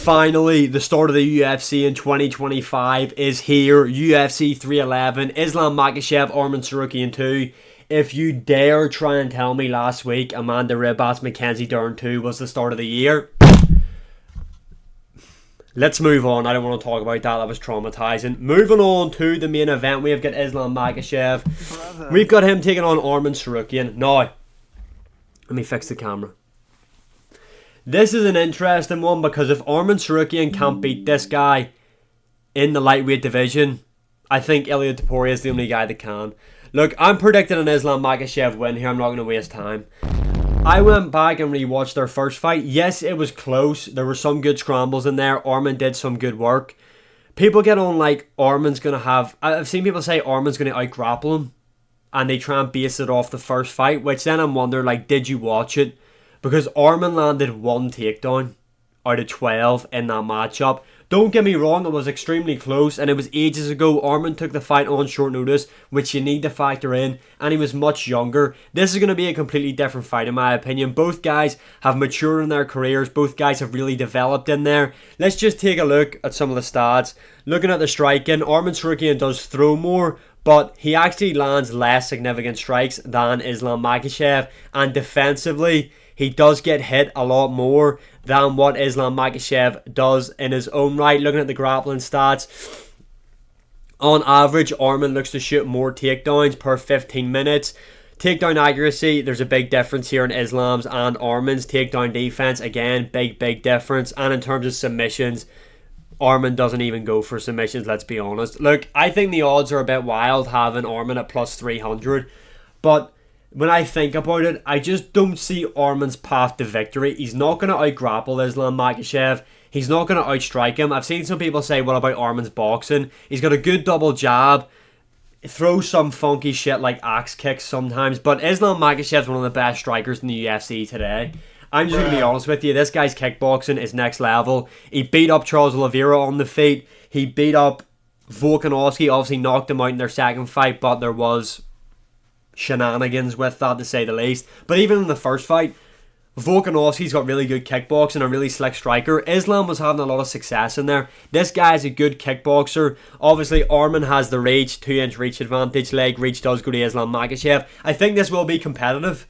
finally, the start of the UFC in 2025 is here. UFC 311, Islam Makhachev, Arman Tsarukyan 2. If you dare try and tell me last week Amanda Ribas Mackenzie Dern 2 was the start of the year, let's move on. I don't want to talk about that. That was traumatizing. Moving on to the main event, we have got Islam Makhachev. We've got him taking on Arman Tsarukyan. Now, let me fix the camera. This is an interesting one because if Arman Tsarukyan can't beat this guy in the lightweight division, I think Ilia Topuria is the only guy that can. Look, I'm predicting an Islam Makhachev win here. I'm not going to waste time. I went back and rewatched their first fight. Yes, it was close. There were some good scrambles in there. Arman did some good work. People get on like Arman's going to have... I've seen people say Arman's going to out-grapple him. And they try and base it off the first fight. Which then I'm wondering, like, did you watch it? Because Arman landed 1 takedown out of 12 in that matchup. Don't get me wrong, it was extremely close and it was ages ago. Arman took the fight on short notice, which you need to factor in, and he was much younger. This is going to be a completely different fight in my opinion. Both guys have matured in their careers. Both guys have really developed in there. Let's just take a look at some of the stats. Looking at the striking, Arman Tsarukyan does throw more, but he actually lands less significant strikes than Islam Makhachev, and defensively, he does get hit a lot more than what Islam Makhachev does in his own right. Looking at the grappling stats, on average, Arman looks to shoot more takedowns per 15 minutes. Takedown accuracy, there's a big difference here in Islam's and Arman's. Takedown defense, again, big difference. And in terms of submissions, Arman doesn't even go for submissions, let's be honest. Look, I think the odds are a bit wild having Arman at plus 300, but when I think about it, I just don't see Arman's path to victory. He's not going to out-grapple Islam Makhachev. He's not going to outstrike him. I've seen some people say, what about Arman's boxing? He's got a good double jab, throws some funky shit like axe kicks sometimes, but Islam Makhachev's one of the best strikers in the UFC today. I'm just going to be honest with you, this guy's kickboxing is next level. He beat up Charles Oliveira on the feet. He beat up Volkanovski, obviously knocked him out in their second fight, but there was shenanigans with that, to say the least. But even in the first fight, Volkanovski's got really good kickboxing, a really slick striker. Islam was having a lot of success in there. This guy's a good kickboxer. Obviously, Arman has the reach, 2-inch reach advantage. Leg reach does go to Islam Makhachev. I think this will be competitive.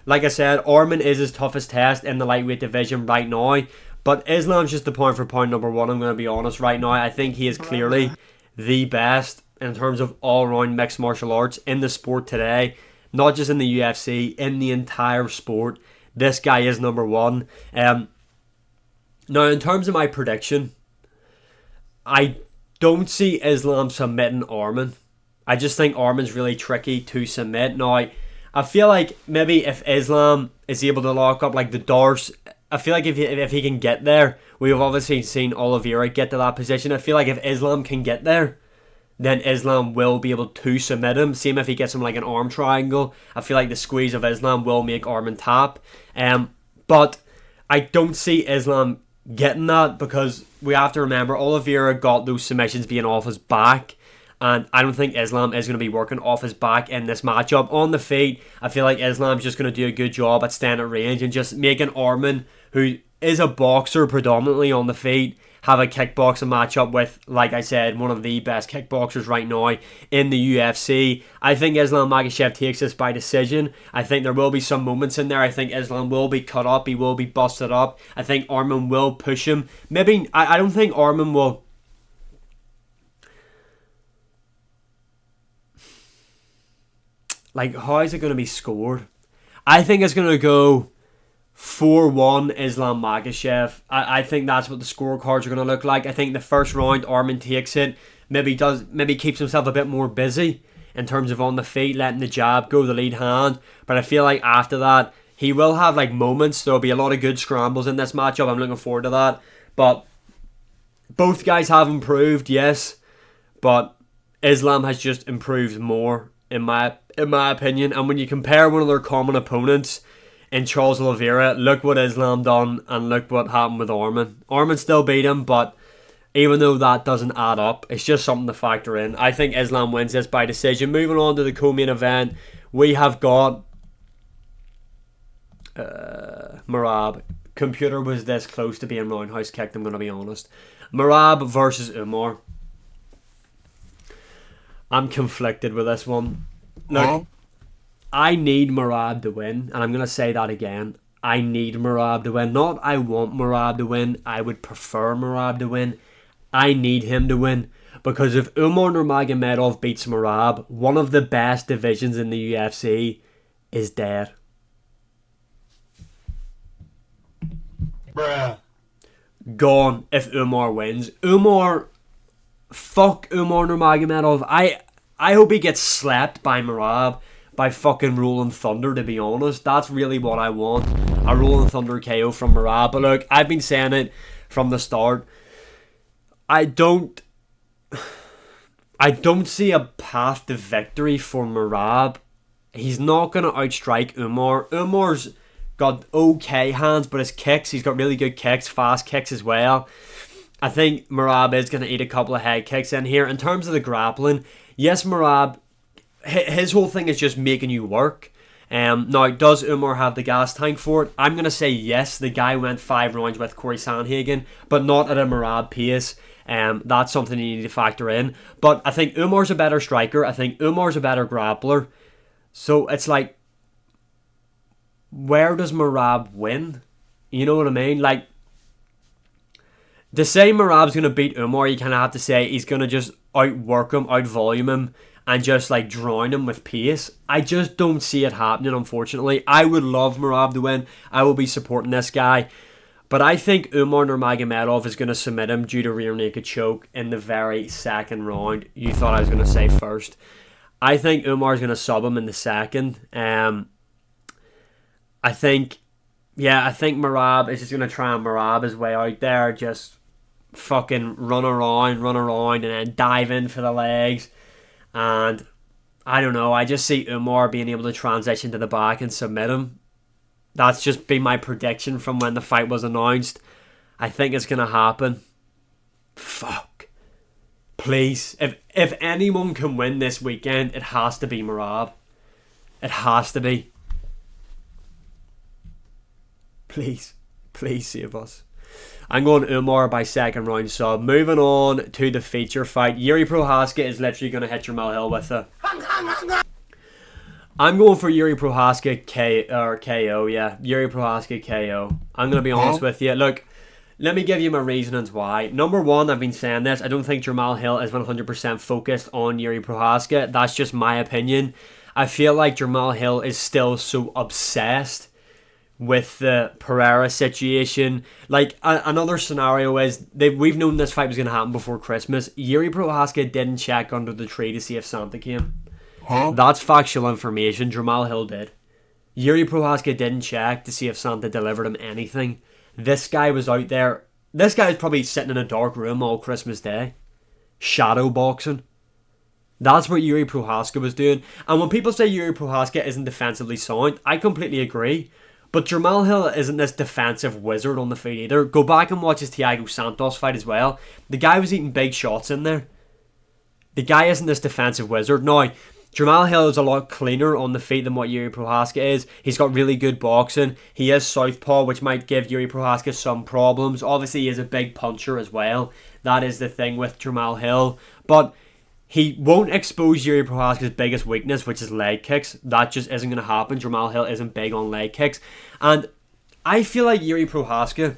Like I said, Arman is his toughest test in the lightweight division right now. But Islam's just the point for point number one, I'm going to be honest right now. I think he is clearly the best in terms of all-round mixed martial arts in the sport today. Not just in the UFC, in the entire sport. This guy is number one. Now, in terms of my prediction, I don't see Islam submitting Arman. I just think Arman's really tricky to submit. Now, I feel like maybe if Islam is able to lock up like the doors, I feel like if he can get there, we've obviously seen Oliveira get to that position. I feel like if Islam can get there, then Islam will be able to submit him. Same if he gets him like an arm triangle. I feel like the squeeze of Islam will make Arman tap. But I don't see Islam getting that because we have to remember Oliveira got those submissions being off his back. And I don't think Islam is going to be working off his back in this matchup. On the feet, I feel like Islam's just going to do a good job at staying at range and just making Arman, who is a boxer predominantly on the feet, have a kickboxing matchup with, like I said, one of the best kickboxers right now in the UFC. I think Islam Makhachev takes this by decision. I think there will be some moments in there. I think Islam will be cut up. He will be busted up. I think Arman will push him. Maybe, I don't think Arman will... Like, how is it going to be scored? I think it's going to go 4-1 Islam Makhachev. I think that's what the scorecards are going to look like. I think the first round Arman takes it. Maybe keeps himself a bit more busy in terms of on the feet, letting the jab go the lead hand. But I feel like after that, he will have like moments. There'll be a lot of good scrambles in this matchup. I'm looking forward to that. But both guys have improved, yes. But Islam has just improved more in my opinion. And when you compare one of their common opponents in Charles Oliveira, look what Islam done and look what happened with Arman. Arman still beat him, but even though that doesn't add up, it's just something to factor in. I think Islam wins this by decision. Moving on to the co-main event, we have got Merab computer was this close to being roundhouse kicked, I'm going to be honest. Merab versus Umar. I'm conflicted with this one. Look, I need Merab to win, and I'm going to say that again. I need Merab to win. Not I want Merab to win. I would prefer Merab to win. I need him to win. Because if Umar Nurmagomedov beats Merab, one of the best divisions in the UFC is dead. Bruh. Gone if Umar wins. Fuck Umar Nurmagomedov. I hope he gets slapped by Merab, by fucking Rolling Thunder, to be honest. That's really what I want. A Rolling Thunder KO from Merab. But look, I've been saying it from the start. I don't see a path to victory for Merab. He's not going to outstrike Umar. Umar's got okay hands, but his kicks, he's got really good kicks, fast kicks as well. I think Merab is going to eat a couple of head kicks in here. In terms of the grappling, yes, Merab, his whole thing is just making you work. Now, does Umar have the gas tank for it? I'm going to say yes. The guy went 5 rounds with Corey Sandhagen, but not at a Merab pace. That's something you need to factor in. But I think Umar's a better striker. I think Umar's a better grappler. So it's like, where does Merab win? You know what I mean? Like, to say Merab's going to beat Umar, you kind of have to say he's going to just outwork him, outvolume him, and just like drown him with pace. I just don't see it happening, unfortunately. I would love Merab to win. I will be supporting this guy. But I think Umar Nurmagomedov is going to submit him due to rear naked choke in the very second round. You thought I was going to say first. I think Umar's going to sub him in the second. I think Merab is just going to try and Merab his way out there. Just fucking run around, and then dive in for the legs. And I don't know. I just see Umar being able to transition to the back and submit him. That's just been my prediction from when the fight was announced. I think it's going to happen. Fuck. Please. If anyone can win this weekend, it has to be Merab. It has to be. Please. Please save us. I'm going Umar by second round sub. Moving on to the feature fight. Yuri Prochazka is literally going to hit Jamal Hill with a... I'm going for Yuri Prochazka KO, yeah. Yuri Prochazka KO. I'm going to be honest with you. Look, let me give you my reasonings why. Number one, I've been saying this. I don't think Jamal Hill is 100% focused on Yuri Prochazka. That's just my opinion. I feel like Jamal Hill is still so obsessed with the Pereira situation. Like, another scenario is, we've known this fight was going to happen before Christmas. Yuri Prochazka didn't check under the tree to see if Santa came. That's factual information. Jamal Hill did. Yuri Prochazka didn't check to see if Santa delivered him anything. This guy was out there. This guy is probably sitting in a dark room all Christmas Day, shadow boxing. That's what Yuri Prochazka was doing. And when people say Yuri Prochazka isn't defensively sound, I completely agree. But Jamal Hill isn't this defensive wizard on the feet either. Go back and watch his Thiago Santos fight as well. The guy was eating big shots in there. The guy isn't this defensive wizard. Now, Jamal Hill is a lot cleaner on the feet than what Yuri Prochazka is. He's got really good boxing. He is southpaw, which might give Yuri Prochazka some problems. Obviously, he is a big puncher as well. That is the thing with Jamal Hill. But he won't expose Yuri Prochazka's biggest weakness, which is leg kicks. That just isn't going to happen. Jamal Hill isn't big on leg kicks. And I feel like Yuri Prochazka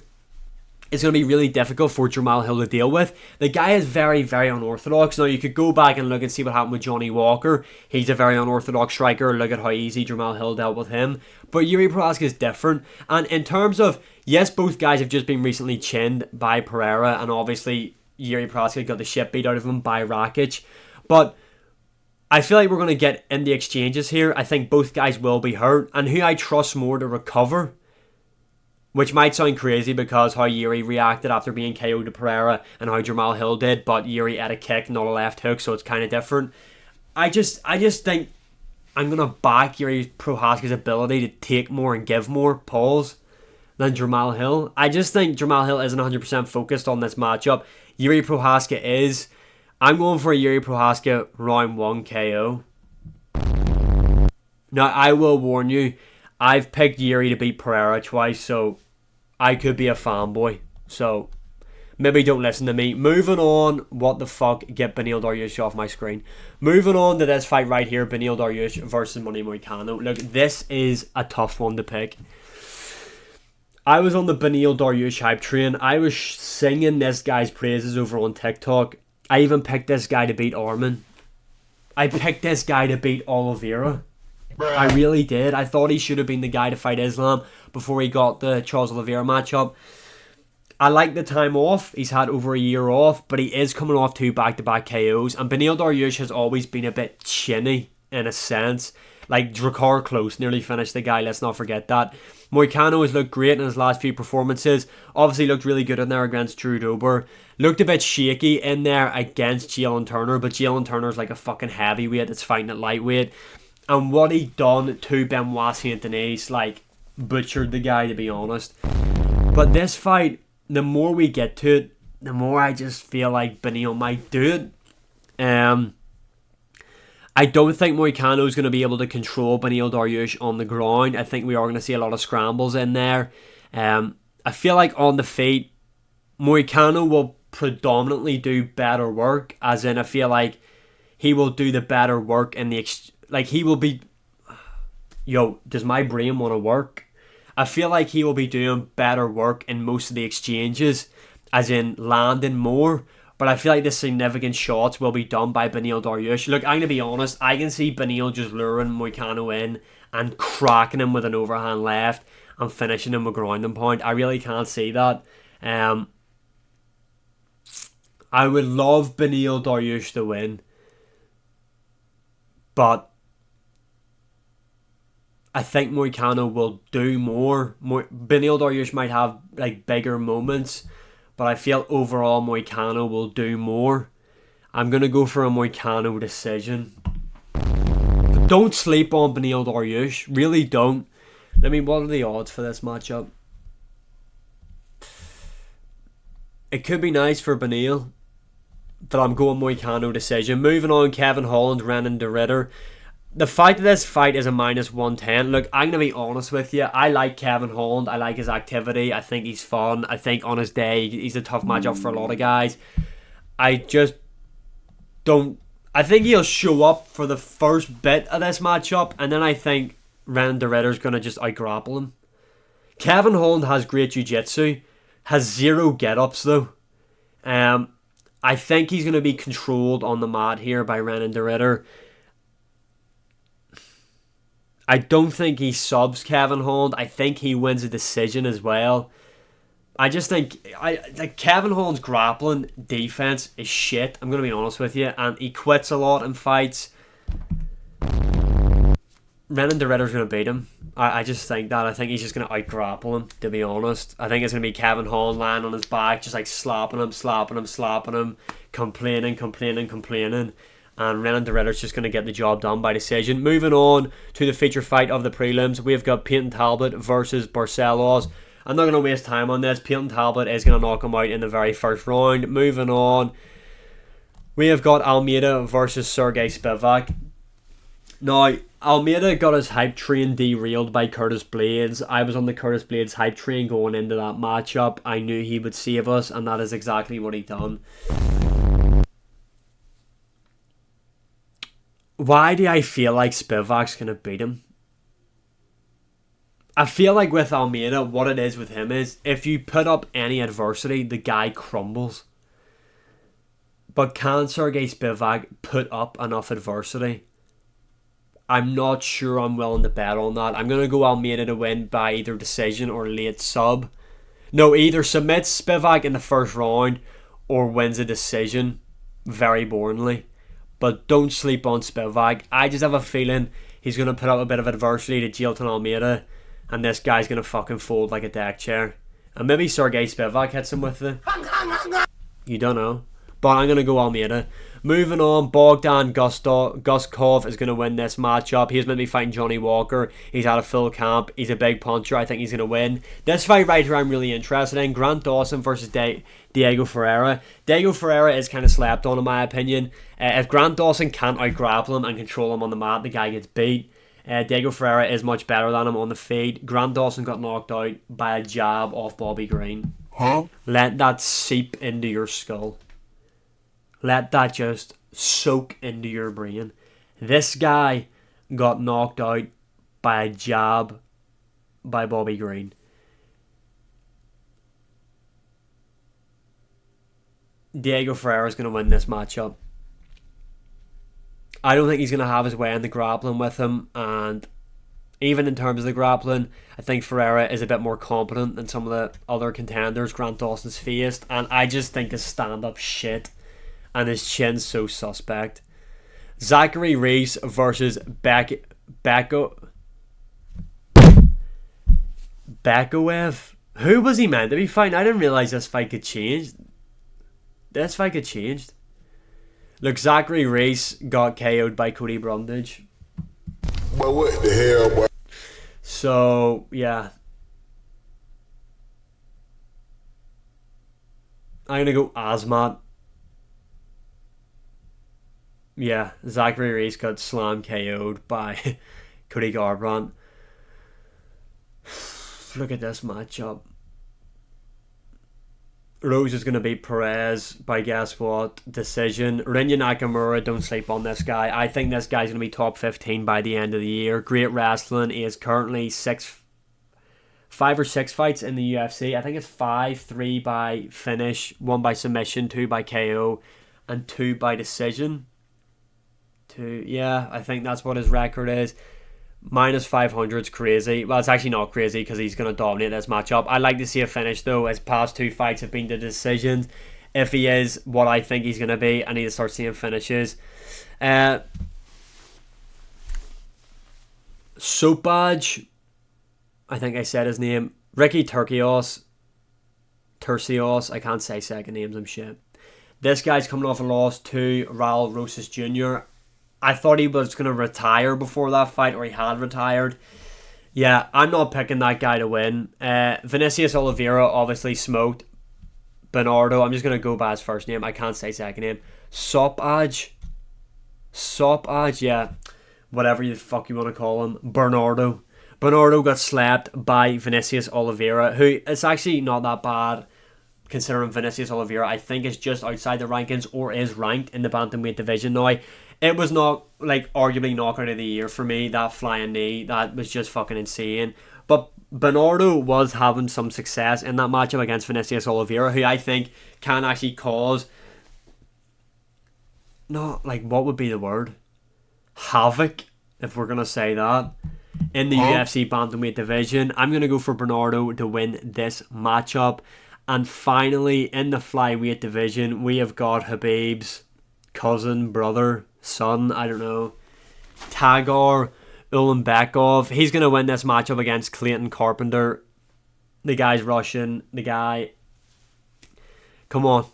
is going to be really difficult for Jamal Hill to deal with. The guy is very, very unorthodox. Now, you could go back and look and see what happened with Johnny Walker. He's a very unorthodox striker. Look at how easy Jamal Hill dealt with him. But Yuri Prochazka is different. And in terms of, yes, both guys have just been recently chinned by Pereira, and obviously Yuri Prochazka got the shit beat out of him by Rakic. But I feel like we're going to get in the exchanges here. I think both guys will be hurt. And who I trust more to recover, which might sound crazy because how Yuri reacted after being KO'd to Pereira and how Jamal Hill did, but Yuri had a kick, not a left hook, so it's kind of different. I just think I'm going to back Yuri Prochazka's ability to take more and give more pulls than Jamal Hill. I just think Jamal Hill isn't 100% focused on this matchup. Yuri Prochazka is. I'm going for a Yuri Prochazka round 1 KO. Now, I will warn you, I've picked Yuri to beat Pereira twice, so I could be a fanboy. So maybe don't listen to me. Moving on. What the fuck? Get Beneil Dariush off my screen. Moving on to this fight right here. Beneil Dariush versus Moicano. Look, this is a tough one to pick. I was on the Beneil Dariush hype train. I was singing this guy's praises over on TikTok. I even picked this guy to beat Arman. I picked this guy to beat Oliveira. I really did. I thought he should have been the guy to fight Islam before he got the Charles Oliveira matchup. I like the time off. He's had over a year off, but he is coming off 2 back-to-back KOs. And Beneil Dariush has always been a bit chinny in a sense. Like Drakkar Klose nearly finished the guy. Let's not forget that. Moicano has looked great in his last few performances. Obviously looked really good in there against Drew Dober. Looked a bit shaky in there against Jalen Turner, but Jalen Turner's like a fucking heavyweight that's fighting at lightweight. And what he done to Benoit Saint Denis, like, butchered the guy, to be honest. But this fight, the more we get to it, the more I just feel like Beneil might do it. I don't think Moicano is going to be able to control Beneil Dariush on the ground. I think we are going to see a lot of scrambles in there. I feel like on the feet, Moicano will predominantly do better work. As in, I feel like he will do the better work in the... Like, he will be... Yo, does my brain want to work? I feel like he will be doing better work in most of the exchanges. As in, landing more. But I feel like the significant shots will be done by Beneil Dariush. Look, I'm going to be honest. I can see Beneil just luring Moicano in and cracking him with an overhand left and finishing him with a grounding point. I really can't see that. I would love Beneil Dariush to win. But I think Moicano will do more. Beneil Dariush might have like bigger moments. But I feel overall Moicano will do more. I'm going to go for a Moicano decision. But don't sleep on Beneil Dariush. Really don't. I mean, what are the odds for this matchup? It could be nice for Beneil. But I'm going Moicano decision. Moving on, Kevin Holland, Renan de Ridder. The fight of this fight is a -110. Look, I'm going to be honest with you. I like Kevin Holland. I like his activity. I think he's fun. I think on his day, he's a tough matchup for a lot of guys. I just don't... I think he'll show up for the first bit of this matchup, and then I think Renan de Ridder's going to just out-grapple him. Kevin Holland has great jiu-jitsu. Has 0 get-ups, though. I think he's going to be controlled on the mat here by Renan de Ridder. I don't think he subs Kevin Holland. I think he wins a decision as well. I just think Kevin Holland's grappling defense is shit. I'm going to be honest with you. And he quits a lot in fights. Renan de Ridder's going to beat him. I just think that. I think he's just going to out-grapple him, to be honest. I think it's going to be Kevin Holland lying on his back, just like slapping him, complaining. And Renan de Ridder's just going to get the job done by decision. Moving on to the feature fight of the prelims, we've got Peyton Talbot versus Barcelos. I'm not going to waste time on this. Peyton Talbot is going to knock him out in the very first round. Moving on, we have got Almeida versus Sergey Spivak. Now, Almeida got his hype train derailed by Curtis Blades. I was on the Curtis Blades hype train going into that matchup. I knew he would save us, and that is exactly what he done. Why do I feel like Spivak's going to beat him? I feel like with Almeida, what it is with him is, if you put up any adversity, the guy crumbles. But can Sergey Spivak put up enough adversity? I'm not sure I'm willing to bet on that. I'm going to go Almeida to win by either decision or late sub. No, either submits Spivak in the first round or wins a decision very boringly. But don't sleep on Spivak. I just have a feeling he's going to put up a bit of adversity to Jailton Almeida. And this guy's going to fucking fold like a deck chair. And maybe Sergey Spivak hits him with it. You don't know. But I'm going to go Almeida. Moving on, Bogdan Guskov is going to win this matchup. He's meant to be fighting Johnny Walker. He's had a full camp. He's a big puncher. I think he's going to win. This fight right here I'm really interested in. Grant Dawson versus Diego Ferreira. Diego Ferreira is kind of slept on in my opinion. If Grant Dawson can't out-grapple him and control him on the mat, the guy gets beat. Diego Ferreira is much better than him on the feet. Grant Dawson got knocked out by a jab off Bobby Green. Let that seep into your skull. Let that just soak into your brain. This guy got knocked out by a jab by Bobby Green. Diego Ferreira is going to win this matchup. I don't think he's going to have his way in the grappling with him, and even in terms of the grappling, I think Ferreira is a bit more competent than some of the other contenders Grant Dawson's faced, and I just think his stand-up shit and his chin's so suspect. Zachary Reese versus Bakachev. Who was he meant to be fighting? I didn't realise this fight could change. This fight could change. Look, Zachary Reese got KO'd by Cody Brundage. But what the hell, boy? So, yeah. I'm going to go Asmat. Yeah, Zachary Reese got slam KO'd by Cody Garbrandt. Look at this matchup. Rose is going to beat Perez by guess what? Decision. Rinya Nakamura, don't sleep on this guy. I think this guy's going to be top 15 by the end of the year. Great wrestling. He is currently 5 or 6 fights in the UFC. I think it's 5, 3 by finish, 1 by submission, 2 by KO, and 2 by decision. Yeah, I think that's what his record is. Minus 500 is crazy. Well, it's actually not crazy because he's going to dominate this matchup. I'd like to see a finish though. His past 2 fights have been the decisions. If he is what I think he's going to be, I need to start seeing finishes. Sopaj, I think I said his name. Ricky Tercios, I can't say second names, I'm shit. This guy's coming off a loss to Raul Rosas Jr. I thought he was going to retire before that fight, or he had retired. Yeah, I'm not picking that guy to win. Vinicius Oliveira obviously smoked Bernardo. I'm just going to go by his first name. I can't say second name. Sopaj, yeah. Whatever the fuck you want to call him. Bernardo got slapped by Vinicius Oliveira, who is actually not that bad, considering Vinicius Oliveira, I think, is just outside the rankings or is ranked in the bantamweight division now. It was not, like, arguably knockout of the year for me, that flying knee. That was just fucking insane. But Bernardo was having some success in that matchup against Vinicius Oliveira, who I think can actually cause, what would be the word? Havoc, if we're going to say that, in the UFC bantamweight division. I'm going to go for Bernardo to win this matchup. And finally, in the flyweight division, we have got Khabib's cousin, brother, son, I don't know, Tagor Ulanbekov. He's going to win this matchup against Clayton Carpenter. The guy's Russian. The guy... Come on.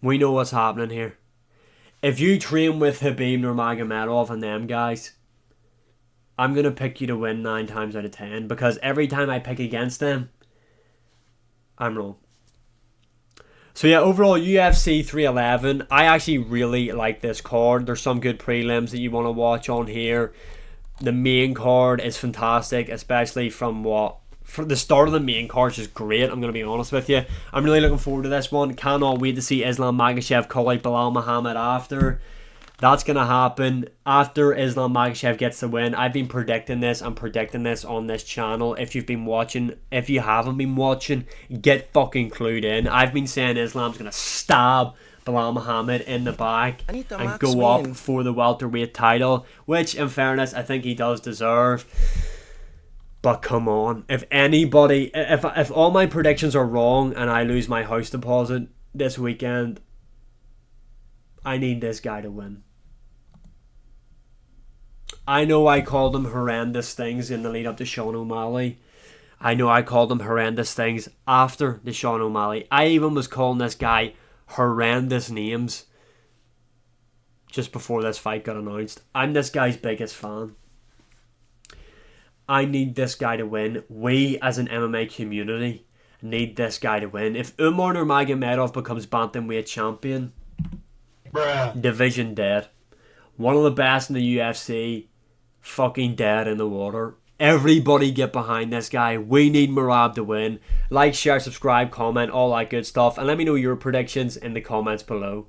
We know what's happening here. If you train with Khabib Nurmagomedov and them guys, I'm going to pick you to win 9 times out of 10, because every time I pick against them, I'm wrong. So yeah, overall, UFC 311, I actually really like this card. There's some good prelims that you want to watch on here. The main card is fantastic, especially from the start of the main card is just great, I'm going to be honest with you. I'm really looking forward to this one. Cannot wait to see Islam Makhachev call out Bilal Muhammad after. That's going to happen after Islam Makhachev gets the win. I've been predicting this. I'm predicting this on this channel. If you've been watching, if you haven't been watching, get fucking clued in. I've been saying Islam's going to stab Bilal Muhammad in the back and go up for the welterweight title, which in fairness I think he does deserve. But come on, if anybody, if all my predictions are wrong and I lose my house deposit this weekend, I need this guy to win. I know I called him horrendous things in the lead up to Sean O'Malley. I know I called him horrendous things after the Sean O'Malley. I even was calling this guy horrendous names just before this fight got announced. I'm this guy's biggest fan. I need this guy to win. We as an MMA community need this guy to win. If Umar Nurmagomedov becomes bantamweight champion, division dead. One of the best in the UFC, fucking dead in the water. Everybody get behind this guy. We need Merab to win. Like, share, subscribe, comment, all that good stuff. And let me know your predictions in the comments below.